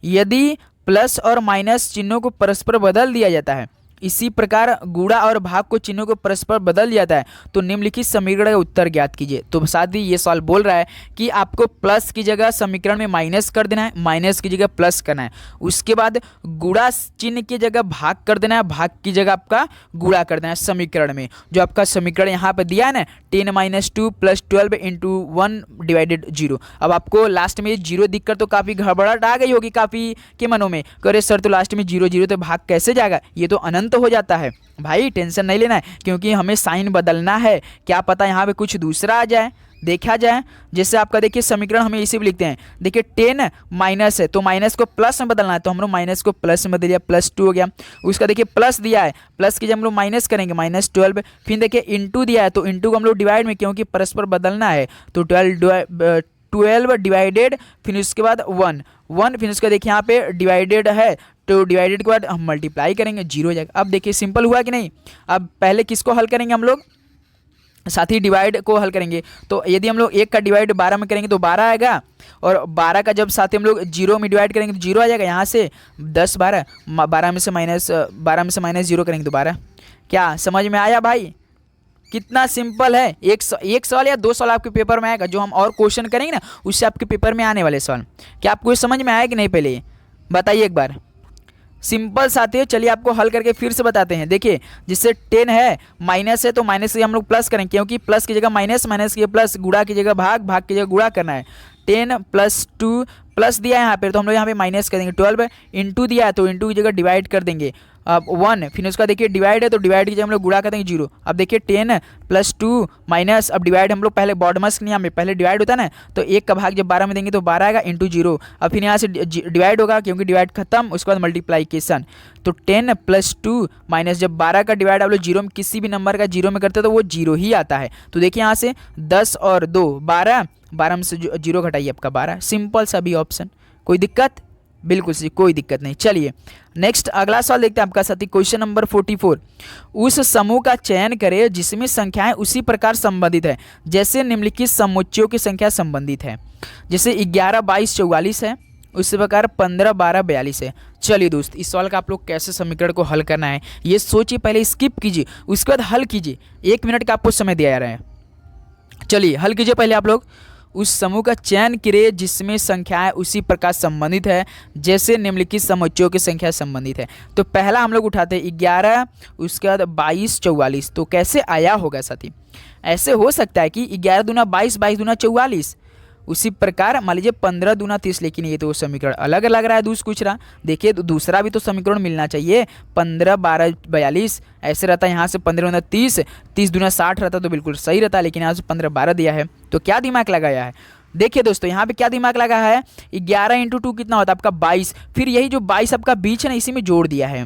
यदि प्लस और माइनस चिन्हों को परस्पर बदल दिया जाता है, इसी प्रकार गुणा और भाग को चिन्हों को परस्पर बदल जाता है, तो निम्नलिखित समीकरण का उत्तर ज्ञात कीजिए। तो साथ ही ये सवाल बोल रहा है कि आपको प्लस की जगह समीकरण में माइनस कर देना है, माइनस की जगह प्लस करना है। उसके बाद गुणा चिन्ह की जगह भाग कर देना है, भाग की जगह आपका गुणा कर देना है समीकरण में। जो आपका समीकरण यहाँ पर दिया है ना, 10 - 2 + 12 × 1 / 0। अब आपको लास्ट में 0 दिखकर तो काफ़ी गड़बड़ाहट आ गई होगी काफ़ी के मनों में, अरे सर तो लास्ट में 0 0 तो भाग कैसे जाएगा, ये तो अनंत हो जाता है। भाई टेंशन नहीं लेना है, क्योंकि हमें साइन बदलना है, क्या पता यहाँ पे कुछ दूसरा आ जाए, देखा जाए। जैसे आपका देखिए समीकरण हम इसी भी लिखते हैं, देखिए 10 माइनस है तो माइनस को प्लस में बदलना है, तो हम लोग माइनस को प्लस में बदल दिया, +2 हो गया। उसका देखिए प्लस दिया है, प्लस की जब हम लोग माइनस करेंगे -12। फिर देखिए इंटू दिया है, तो इंटू को हम लोग डिवाइड में, क्योंकि परस्पर बदलना है, तो 12 डिवाइडेड, फिर उसके बाद 1 फिर उसका देखिए यहाँ पे डिवाइडेड है, तो डिवाइडेड के बाद हम मल्टीप्लाई करेंगे, 0 हो जाएगा। अब देखिए सिंपल हुआ कि नहीं। अब पहले किसको हल करेंगे हम लोग, साथ ही डिवाइड को हल करेंगे तो यदि हम लोग 1 का डिवाइड 12 में करेंगे तो 12 आएगा, और 12 का जब साथ ही हम लोग 0 में डिवाइड करेंगे तो 0 आ जाएगा। यहाँ से 10 12 12 में से माइनस 0 करेंगे तो 12। क्या समझ में आया भाई? कितना सिंपल है। एक सवाल या 2 सवाल आपके पेपर में आएगा, जो हम और क्वेश्चन करेंगे ना उससे आपके पेपर में आने वाले सवाल। क्या आपको ये समझ में आया कि नहीं? पहले बताइए एक बार। सिंपल साथी है। चलिए आपको हल करके फिर से बताते हैं। देखिए जिससे 10 है, माइनस है तो माइनस से हम लोग प्लस करेंगे, क्योंकि प्लस की जगह माइनस, माइनस की जगह प्लस, गुणा की जगह भाग, भाग की जगह गुणा करना है। 10 + 2 प्लस दिया है यहाँ पे तो हम लोग यहाँ पे माइनस कर देंगे। 12 इंटू दिया है तो इंटू की जगह डिवाइड कर देंगे। अब 1, फिर उसका देखिए डिवाइड है तो डिवाइड की जगह हम लोग गुणा कर देंगे 0। अब देखिए 10 + 2 माइनस, अब डिवाइड हम लोग पहले बॉडमस नियम में पहले डिवाइड होता है ना, तो 1 का भाग जब 12 में देंगे तो 12 आएगा इंटू 0। अब फिर यहाँ से डिवाइड होगा क्योंकि डिवाइड खत्म, उसके बाद मल्टीप्लाइकेशन। तो 10 + 2 माइनस, जब 12 का डिवाइड आप लोग 0 में किसी भी नंबर का 0 में करते हैं तो वो 0 ही आता है। तो देखिए यहाँ से 10 और 2 12, 12 में से 0 घटाइए आपका 12। सिंपल सा भी ऑप्शन। कोई दिक्कत? बिल्कुल सही, कोई दिक्कत नहीं। चलिए नेक्स्ट अगला सवाल देखते हैं आपका साथी। Question number 44। उस समूह का चयन करें जिसमें संख्याएं उसी प्रकार संबंधित है जैसे निम्नलिखित समुच्चयों की संख्या संबंधित है। जैसे 11 22 44 है, उसी प्रकार 15 12 42 है। चलिए दोस्त, इस सवाल का आप लोग कैसे समीकरण को हल करना है ये सोचिए, पहले स्किप कीजिए, उसके बाद हल कीजिए। 1 मिनट का आपको समय दिया जा रहा है। चलिए हल कीजिए पहले आप लोग। उस समूह का चयन करें जिसमें संख्याएं उसी प्रकार संबंधित है जैसे निम्नलिखित समुच्चयों की संख्या संबंधित है। तो पहला हम लोग उठाते हैं 11, उसके बाद 22 44। तो कैसे आया होगा साथी? ऐसे हो सकता है कि 11 दूना 22, 22 दूना 44। उसी प्रकार मान लीजिए 15 दूना 30, लेकिन ये तो समीकरण अलग लग रहा है दूसरा। देखिए तो दूसरा भी तो समीकरण मिलना चाहिए। 15 12 42 ऐसे रहता है, यहाँ से 15 दूना 30, 30 दूना 60 रहता तो बिल्कुल सही रहता, लेकिन यहाँ से 15 12 दिया है। तो क्या दिमाग लगाया है? देखिए दोस्तों यहाँ पे क्या दिमाग लगा है, 11 × 2 कितना होता है आपका 22, फिर यही जो 22 आपका बीच है ना इसी में जोड़ दिया है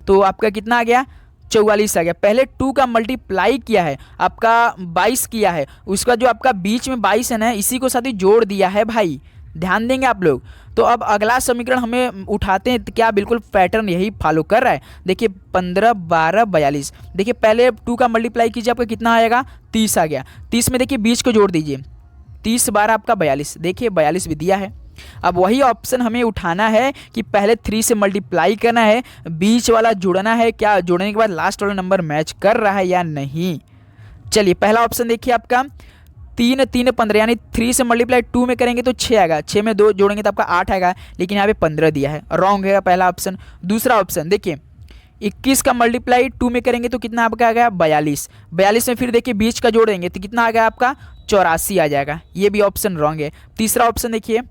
तो आपका कितना आ गया 44 आ गया। पहले 2 का मल्टीप्लाई किया है, आपका 22 किया है, उसका जो आपका बीच में 22 है ना इसी को साथ ही जोड़ दिया है भाई। ध्यान देंगे आप लोग। तो अब अगला समीकरण हमें उठाते हैं, तो क्या बिल्कुल पैटर्न यही फॉलो कर रहा है। देखिए 15 12 42। देखिए पहले 2 का मल्टीप्लाई कीजिए, आपका कितना आएगा 30 आ गया। 30 में देखिए बीच को जोड़ दीजिए, 30 12 आपका 42। देखिए 42 भी दिया है। अब वही ऑप्शन हमें उठाना है कि पहले 3 से मल्टीप्लाई करना है, बीच वाला जोड़ना है, क्या जोड़ने के बाद लास्ट वाला नंबर मैच कर रहा है या नहीं। चलिए पहला ऑप्शन देखिए आपका 3 3 15, यानी 3 से मल्टीप्लाई 2 में करेंगे तो 6 आएगा, 6 में 2 जोड़ेंगे तो आपका 8 आएगा, लेकिन यहाँ पे 15 दिया है, रॉन्ग है पहला ऑप्शन। दूसरा ऑप्शन देखिए 21 का मल्टीप्लाई 2 में करेंगे तो कितना आपका आ गया 42, 42 में फिर देखिए बीच का जोड़ेंगे तो कितना आ गया आपका 84 आ जाएगा, ये भी ऑप्शन रॉन्ग है। तीसरा ऑप्शन देखिए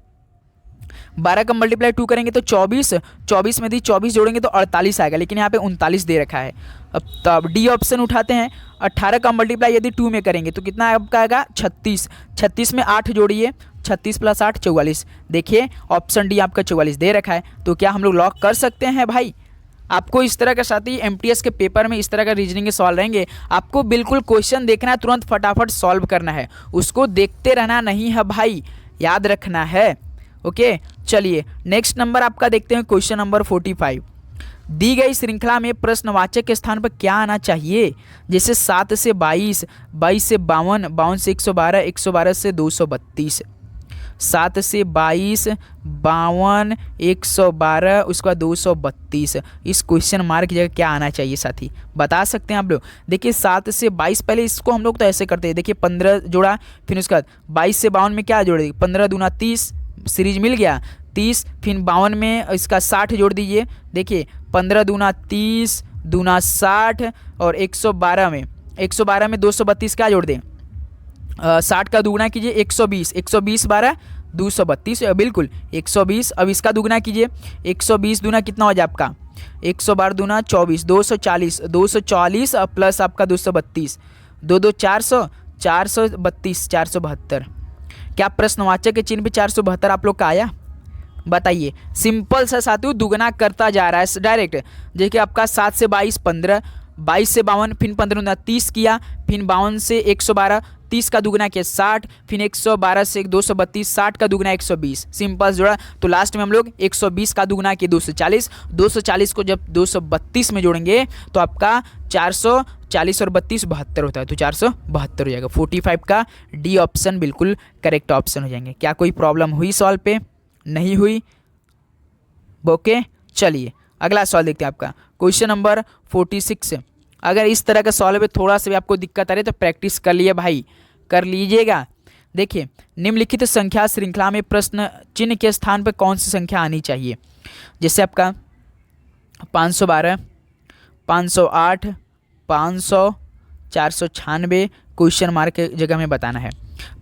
12 का मल्टीप्लाई 2 करेंगे तो 24, 24 में दी 24 जोड़ेंगे तो 48 आएगा, लेकिन यहाँ पे 39 दे रखा है। अब तब डी ऑप्शन उठाते हैं। 18 का मल्टीप्लाई यदि 2 में करेंगे तो कितना आपका आएगा 36, 36 में 8 जोड़िए, 36 + 8 44। देखिए ऑप्शन डी आपका 44 दे रखा है। तो क्या हम लोग लॉक कर सकते हैं भाई? आपको इस तरह का साथ ही एमटीएस के पेपर में इस तरह का रीजनिंग के सवाल रहेंगे, आपको बिल्कुल क्वेश्चन देखना है, तुरंत फटाफट सॉल्व करना है, उसको देखते रहना नहीं है भाई, याद रखना है। ओके चलिए नेक्स्ट नंबर आपका देखते हैं क्वेश्चन नंबर 45। दी गई श्रृंखला में प्रश्नवाचक के स्थान पर क्या आना चाहिए? जैसे 7 से 22, 22 से 52, 52 से 112, 112 से 232। 7 से 22, 52, 112, उसका 232। इस क्वेश्चन मार्क की जगह क्या आना चाहिए साथी, बता सकते हैं आप लोग? देखिए 7 से 22, पहले इसको हम लोग तो ऐसे करते हैं, देखिए 15 जोड़ा, फिर उसके बाद 22 से 52 में क्या जोड़े, 15 दूना 30, सीरीज मिल गया 30, फिर 52 में इसका 60 जोड़ दीजिए। देखिए 15 दूना 30, दूना 60, और 112 में 232 क्या जोड़ दें, 60 का दुगुना कीजिए 120, 120 12 232, बिल्कुल 120। अब इसका दुगुना कीजिए, 120 दूना कितना हो जाए आपका 112 दूना 24, 240, 240 प्लस आपका 232, 2 2 400, 432, 472। क्या प्रश्नवाचक के चिन्ह पे 472 आप लोग का आया? बताइए। सिंपल सा साथियों दुगना करता जा रहा है डायरेक्ट। देखिए आपका 7 से 22 15, 22 से 52, फिर 15 दूना 30 किया, फिर 52 से 112, 30 का दुगना किया 60, फिर 112 से 232, 60 का दुगना 120, सिंपल जोड़ा। तो लास्ट में हम लोग 120 का दुगना किए 240, 240 को जब 232 में जोड़ेंगे तो आपका 440 और 32 72 होता है, तो 472 हो जाएगा। 45 का डी ऑप्शन बिल्कुल करेक्ट ऑप्शन हो जाएंगे। क्या कोई प्रॉब्लम हुई सॉल्व पे? नहीं हुई? ओके, चलिए अगला सवाल देखते हैं आपका क्वेश्चन नंबर 46। अगर इस तरह का सवाल में थोड़ा सा भी आपको दिक्कत आ रही है तो प्रैक्टिस कर लिए भाई, कर लीजिएगा। देखिए, निम्नलिखित संख्या श्रृंखला में प्रश्न चिन्ह के स्थान पर कौन सी संख्या आनी चाहिए? जैसे आपका 512, 508, 500, 496, क्वेश्चन मार्क के जगह में बताना है।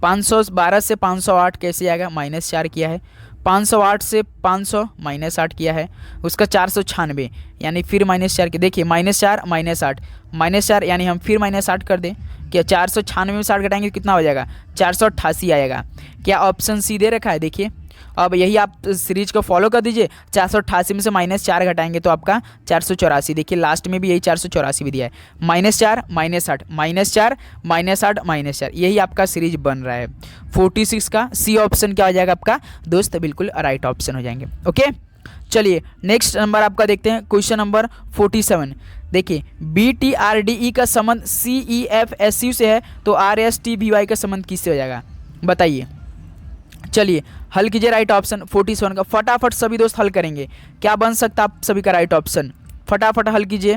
512 से 508 कैसे आएगा? -4 किया है। 508 से 500 -8 किया है। उसका 496 यानी फिर -4 के, देखिए -4 -8 -4 यानी हम फिर -8 कर दें। क्या 496 में 60 घटाएंगे कितना हो जाएगा? 488 आएगा। क्या ऑप्शन सी दे रखा है? देखिए, अब यही आप सीरीज को फॉलो कर दीजिए। 488 में से -4 घटाएंगे तो आपका 484। देखिए लास्ट में भी यही 484 भी दिया है। -4 -8 -4 -8 -4, यही आपका सीरीज बन रहा है। 46 का सी ऑप्शन क्या हो जाएगा आपका दोस्त? बिल्कुल राइट ऑप्शन हो जाएंगे। ओके, चलिए नेक्स्ट नंबर आपका देखते हैं क्वेश्चन नंबर 47। देखिए, BTRDE का संबंध CEFSU से है तो RSTVY का संबंध किससे हो जाएगा? बताइए। चलिए हल कीजिए राइट ऑप्शन 47 का। फटाफट सभी दोस्त हल करेंगे। क्या बन सकता आप सभी का राइट ऑप्शन? फटाफट हल कीजिए।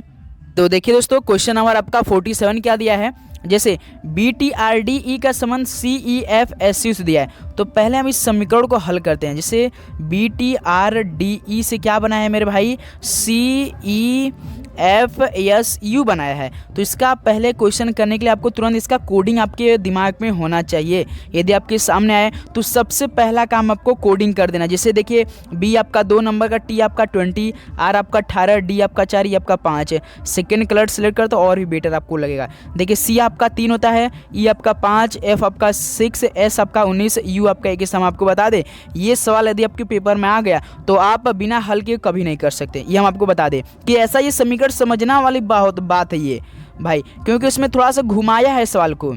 तो देखिए दोस्तों, क्वेश्चन नंबर आपका 47 क्या दिया है? जैसे BTRDE का संबंध CEFSU से दिया है तो पहले हम इस समीकरण को हल करते हैं। जैसे BTRDE से क्या बना है मेरे भाई? CEFSU बनाया है। तो इसका पहले क्वेश्चन करने के लिए आपको तुरंत इसका कोडिंग आपके दिमाग में होना चाहिए। यदि आपके सामने आए तो सबसे पहला काम आपको कोडिंग कर देना। जैसे देखिए, B आपका 2 नंबर का, T आपका 20, R आपका 18, D आपका 4, E आपका 5 है। सेकेंड कलर सेलेक्ट कर तो और भी बेटर आपको लगेगा। देखिए, C आपका 3 होता है, E आपका 5, F आपका 6, S आपका 19, U आपका 21। हम आपको बता दें, ये सवाल यदि आपके पेपर में आ गया तो आप बिना हल के कभी नहीं कर सकते। ये हम आपको बता दें कि ऐसा ये समीकरण समझना वाली बात है ये भाई, क्योंकि उसमें थोड़ा सा घुमाया है सवाल को।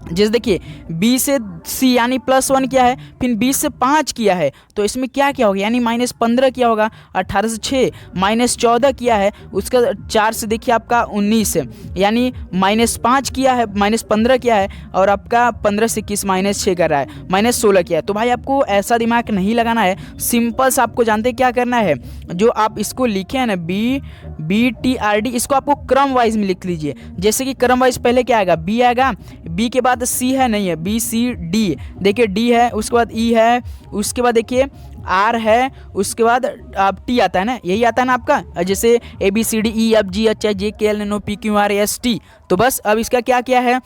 जैसे देखिए, B से C यानी +1 किया है, फिर B से 5 किया है तो इसमें क्या क्या होगा? यानी -15 किया होगा। 18 से 6 -14 किया है, उसका 4 से देखिए आपका 19 यानी -5 किया है, -15 किया है, और आपका 15 से 21 -6 कर रहा है, -16 किया है। तो भाई आपको ऐसा दिमाग नहीं लगाना है, सिंपल सा आपको जानते क्या करना है? जो आप इसको लिखे हैं ना BTRD, इसको आपको क्रम वाइज में लिख लीजिए। जैसे कि क्रम वाइज पहले क्या आएगा? B आएगा, B के बाद C है, नहीं है, B C D, देखिए D है, उसके बाद E है, उसके बाद देखिए R है, उसके बाद आप T आता है ना, यही आता है ना आपका। जैसे ABCDEFGHIJKLMNOPQRST। तो बस अब इसका क्या क्या है?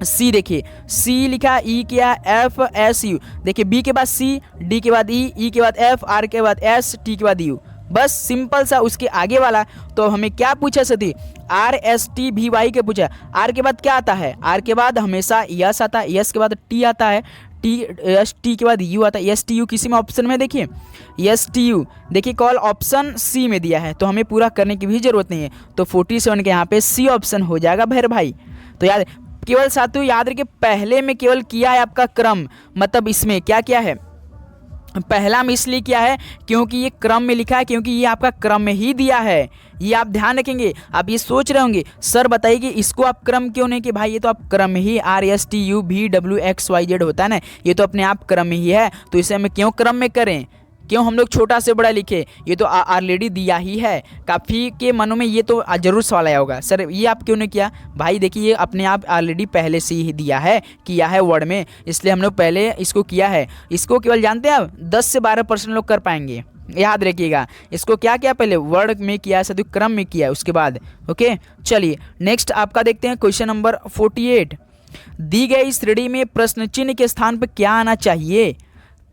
C देखिए, C लिखा, E किया, F S U, देखिए B के बाद C, D के बाद E के बाद F, R के बाद S, T के बाद U। बस सिंपल सा। उसके आगे वाला तो हमें क्या पूछा सती? RSTVY के पूछा। R के बाद क्या आता है? R के बाद हमेशा यस आता है, यस के बाद T आता है, T के बाद U आता है। STU किसी में ऑप्शन में देखिए, STU देखिए कॉल ऑप्शन C में दिया है तो हमें पूरा करने की भी जरूरत नहीं है। तो 47 के यहाँ पे C ऑप्शन हो जाएगा भैर भाई। तो याद केवल साथियों याद रखिए, पहले में केवल किया है आपका क्रम, मतलब इसमें क्या क्या है? पहला में इसलिए किया है क्योंकि ये क्रम में लिखा है, क्योंकि ये आपका क्रम में ही दिया है। ये आप ध्यान रखेंगे। आप ये सोच रहे होंगे सर बताइए कि इसको आप क्रम क्यों नहीं कि भाई ये तो आप क्रम में ही RSTUVWXYZ होता है ना, ये तो अपने आप क्रम में ही है, तो इसे हमें क्यों क्रम में करें? क्यों हम लोग छोटा से बड़ा लिखे? ये तो ऑलरेडी दिया ही है। काफ़ी के मनों में ये तो जरूर सवाल आया होगा, सर ये आप क्यों नहीं किया? भाई देखिए, ये अपने आप ऑलरेडी पहले से ही दिया है, किया है वर्ड में, इसलिए हम लोग पहले इसको किया है। इसको केवल जानते हैं आप 10 से 12% लोग कर पाएंगे, याद रखिएगा। इसको क्या किया? पहले वर्ड में किया, साथ क्रम में किया उसके बाद। ओके, चलिए नेक्स्ट आपका देखते हैं क्वेश्चन नंबर 48। दी गई श्रेणी में प्रश्न चिन्ह के स्थान पर क्या आना चाहिए?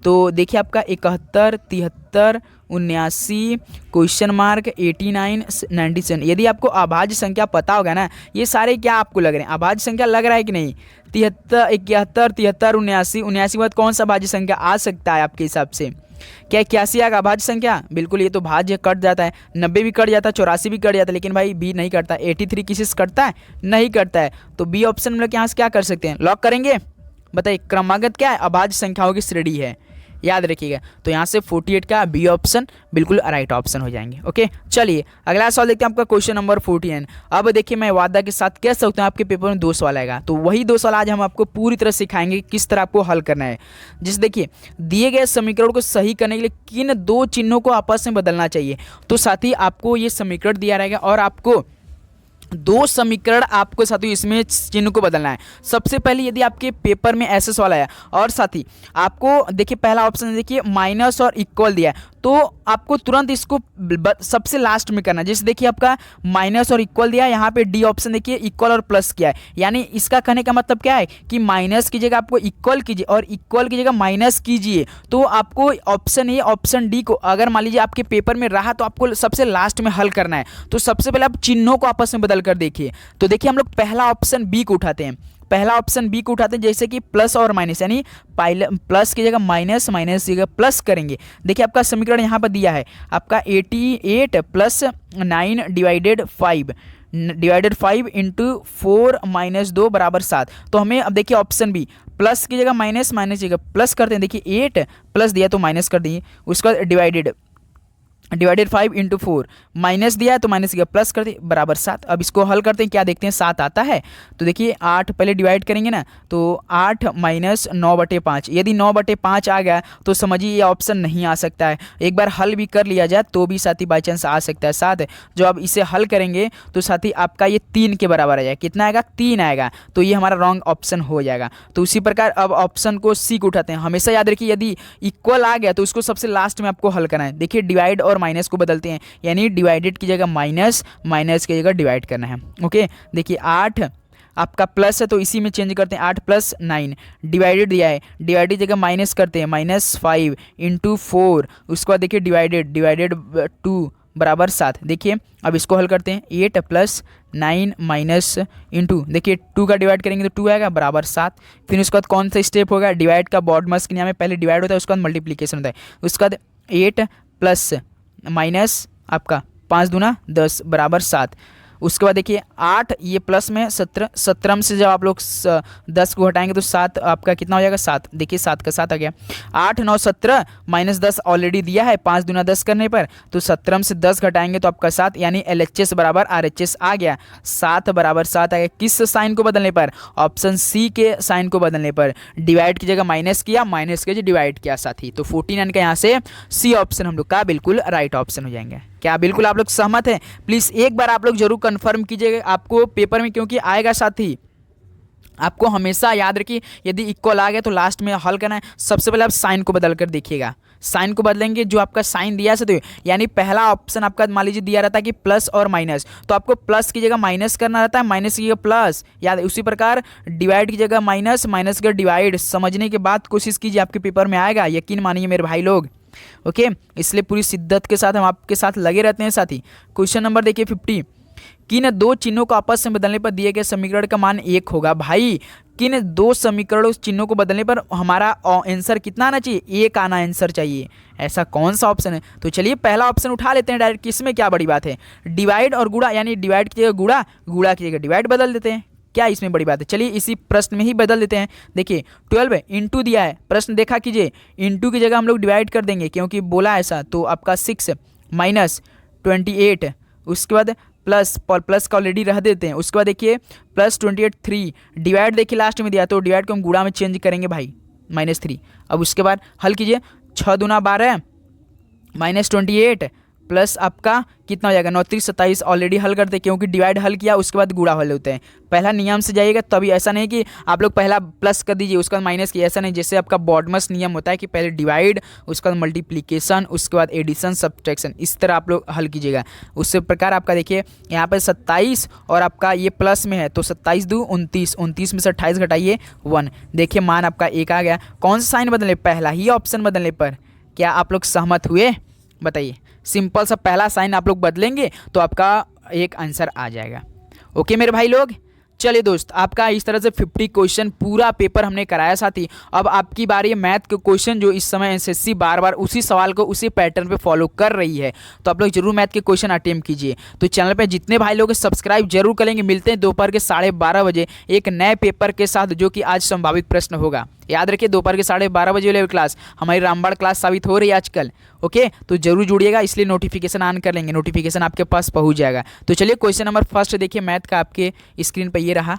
तो देखिए आपका 71, 73, 79, क्वेश्चन मार्क 89, 97। यदि आपको अभाज्य संख्या पता होगा ना, ये सारे क्या आपको लग रहे हैं? अभाज्य संख्या लग रहा है कि नहीं? 73, 71, 73, 79, 79 के बाद कौन सा अभाज्य संख्या आ सकता है आपके हिसाब से? क्या 81 आएगा अभाज्य संख्या? बिल्कुल, ये तो भाज्य कट जाता है, 90 भी कट जाता है, 84 भी कट जाता है, लेकिन भाई बी नहीं करता। 83 किसी से कटता है? नहीं करता है। तो बी ऑप्शन हम लोग यहाँ से क्या कर सकते हैं, लॉक करेंगे। बताइए क्रमागत क्या है, अभाज्य संख्याओं की श्रेणी है, याद रखिएगा। तो यहाँ से 48 का बी ऑप्शन बिल्कुल राइट ऑप्शन हो जाएंगे। ओके, चलिए अगला सवाल देखते हैं, आपका क्वेश्चन नंबर 49। अब देखिए मैं वादा के साथ कह सकता हूँ आपके पेपर में 2 सवाल आएगा, तो वही 2 सवाल आज हम आपको पूरी तरह सिखाएंगे किस तरह आपको हल करना है। जिस देखिए दिए गए समीकरण को सही करने के लिए किन 2 चिन्हों को आपस में बदलना चाहिए। तो साथ ही आपको ये समीकरण दिया रहेगा और आपको 2 समीकरण आपको साथियों इसमें चिन्ह को बदलना है। सबसे पहले यदि आपके पेपर में ऐसे सवाल आया और साथ ही आपको देखिए पहला ऑप्शन देखिए माइनस और इक्वल दिया है, तो आपको तुरंत इसको सबसे लास्ट में करना है। जैसे देखिए आपका माइनस और इक्वल दिया है, यहाँ पे डी ऑप्शन देखिए इक्वल और प्लस किया है, यानी इसका कहने का मतलब क्या है कि माइनस की जगह आपको इक्वल कीजिए और इक्वल की जगह माइनस कीजिए। तो आपको ऑप्शन ए ऑप्शन डी को अगर मान लीजिए आपके पेपर में रहा तो आपको सबसे लास्ट में हल करना है। तो सबसे पहले आप चिन्हों को आपस में बदल कर देखिए। तो देखिए हम लोग पहला ऑप्शन बी को उठाते हैं, जैसे कि प्लस और माइनस, यानी प्लस की जगह माइनस, माइनस की जगह प्लस करेंगे। देखिए आपका समीकरण यहाँ पर दिया है आपका 88 प्लस 9 डिवाइडेड 5 इंटू 4 माइनस 2 बराबर 7। तो हमें अब देखिए ऑप्शन बी प्लस की जगह माइनस, माइनस की जगह प्लस करते हैं। देखिए 8 प्लस दिया तो माइनस कर दिए, उसका डिवाइडेड 5 इंटू 4 माइनस दिया है तो माइनस किया प्लस कर दिए बराबर 7। अब इसको हल करते हैं, क्या देखते हैं 7 आता है। तो देखिए 8 पहले डिवाइड करेंगे ना, तो 8 माइनस 9/5, यदि 9/5 आ गया तो समझिए ये ऑप्शन नहीं आ सकता है। एक बार हल भी कर लिया जाए तो भी साथी बाई चांस आ सकता है 7। जो अब इसे हल करेंगे तो साथी आपका ये 3 के बराबर आ जाएगा। कितना आएगा? 3 आएगा। तो ये हमारा रॉन्ग ऑप्शन हो जाएगा। तो उसी प्रकार अब ऑप्शन को सी को उठाते हैं। हमेशा याद रखिए यदि इक्वल आ गया तो उसको सबसे लास्ट में आपको हल करना है। देखिए डिवाइड और माइनस को बदलते हैं, यानी डिवाइडेड की जगह माइनस, माइनस की जगह डिवाइड करना है। ओके, देखिए 8 आपका प्लस है तो इसी में चेंज करते हैं, 8 प्लस 9 डिवाइडेड दिया है, डिवाइडेड जगह माइनस करते हैं, -5 इंटू 4, उसके बाद देखिए डिवाइडेड 2 बराबर 7। देखिए अब इसको हल करते हैं, 8 प्लस 9 माइनस इंटू देखिए 2 का डिवाइड करेंगे तो 2 आएगा बराबर 7। फिर उसके बाद कौन सा स्टेप होगा, डिवाइड का बॉडमास के नियम में पहले डिवाइड होता है उसके बाद मल्टीप्लीकेशन होता है। उसके बाद 8 प्लस माइनस आपका 5 दूना 10 बराबर 7। उसके बाद देखिए 8 ये प्लस में 17 में से जब आप लोग 10 को हटाएंगे तो 7 आपका कितना हो जाएगा 7। देखिए 7 का 7 आ गया। 8 9 17 माइनस 10 ऑलरेडी दिया है, 5 दूना 10 करने पर, तो 17 में से 10 घटाएंगे तो आपका 7, यानी LHS बराबर RHS आ गया। 7 बराबर 7 आ गया। किस साइन को बदलने पर? ऑप्शन सी के साइन को बदलने पर। डिवाइड की जगह माइनस किया, माइनस की जगह डिवाइड किया साथी। तो 49 का यहाँ से सी ऑप्शन हम लोग का बिल्कुल राइट ऑप्शन हो जाएंगे। क्या बिल्कुल आप लोग सहमत हैं? प्लीज़ एक बार आप लोग जरूर कंफर्म कीजिएगा आपको पेपर में, क्योंकि आएगा साथी। आपको हमेशा याद रखिए यदि इक्वल आ गया तो लास्ट में हल करना है। सबसे पहले आप साइन को बदल कर देखिएगा, साइन को बदलेंगे जो आपका साइन दिया है तो यानी पहला ऑप्शन आपका मान लीजिए दिया रहता है कि प्लस और माइनस, तो आपको प्लस की जगह माइनस करना रहता है, माइनस की जगह प्लस। याद उसी प्रकार डिवाइड की जगह माइनस, माइनस की जगह डिवाइड। समझने के बाद कोशिश कीजिए, आपके पेपर में आएगा, यकीन मानिए मेरे भाई लोग। ओके, इसलिए पूरी शिद्दत के साथ हम आपके साथ लगे रहते हैं साथी। क्वेश्चन नंबर देखिए 50। किन 2 चिन्हों को आपस में बदलने पर दिए गए समीकरण का मान 1 होगा? भाई किन 2 समीकरणों चिन्हों को बदलने पर हमारा आंसर कितना आना चाहिए? 1 आना आंसर चाहिए। ऐसा कौन सा ऑप्शन है? तो चलिए पहला ऑप्शन उठा लेते हैं डायरेक्ट, किसमें क्या बड़ी बात है। डिवाइड और गुणा, यानी डिवाइड की जगह गुणा, गुणा की जगह डिवाइड बदल देते हैं। क्या इसमें बड़ी बात है? चलिए इसी प्रश्न में ही बदल देते हैं। देखिए 12 इंटू दिया है, प्रश्न देखा कीजिए, इंटू की जगह हम लोग डिवाइड कर देंगे क्योंकि बोला ऐसा। तो आपका 6 माइनस 28, उसके बाद प्लस का ऑलरेडी रह देते हैं। उसके बाद देखिए प्लस 28 3 डिवाइड, देखिए लास्ट में दिया तो डिवाइड को हम गुणा में चेंज करेंगे भाई, -3। अब उसके बाद हल कीजिए, 6 दूना 12 माइनस 28 प्लस आपका कितना हो जाएगा 9 3 27। ऑलरेडी हल करते क्योंकि डिवाइड हल किया, उसके बाद गुणा हल होते हैं। पहला नियम से जाइएगा, तभी ऐसा नहीं कि आप लोग पहला प्लस कर दीजिए उसके बाद माइनस किया, ऐसा नहीं। जैसे आपका बॉडमस नियम होता है कि पहले डिवाइड, उसके बाद मल्टीप्लीकेशन, उसके बाद एडिशन सब्ट्रैक्शन, इस तरह आप लोग हल कीजिएगा। उसी प्रकार आपका देखिए यहाँ पर 27 और आपका ये प्लस में है तो 27 2 29, 29 में से 28 घटाइए 1। देखिए मान आपका 1 आ गया। कौन सा साइन बदलने? पहला ही ऑप्शन बदलने पर। क्या आप लोग सहमत हुए? बताइए। सिंपल सा पहला साइन आप लोग बदलेंगे तो आपका एक आंसर आ जाएगा। ओके मेरे भाई लोग, चलिए दोस्त, आपका इस तरह से 50 क्वेश्चन पूरा पेपर हमने कराया साथी। अब आपकी बारी है मैथ के क्वेश्चन, जो इस समय एसएससी बार बार उसी सवाल को उसी पैटर्न पे फॉलो कर रही है, तो आप लोग जरूर मैथ के क्वेश्चन अटेम्प्ट कीजिए। तो चैनल पे जितने भाई लोग सब्सक्राइब जरूर करेंगे। मिलते हैं दोपहर के 12:30 बजे एक नए पेपर के साथ, जो कि आज संभावित प्रश्न होगा। याद रखिए, दोपहर के 12:30 बजे वाली क्लास हमारी रामबाड़ क्लास साबित हो रही है आजकल। ओके, तो जरूर जुड़िएगा, इसलिए नोटिफिकेशन ऑन कर लेंगे, नोटिफिकेशन आपके पास पहुंच जाएगा। तो चलिए क्वेश्चन नंबर फर्स्ट देखिए मैथ का, आपके स्क्रीन पर ये रहा।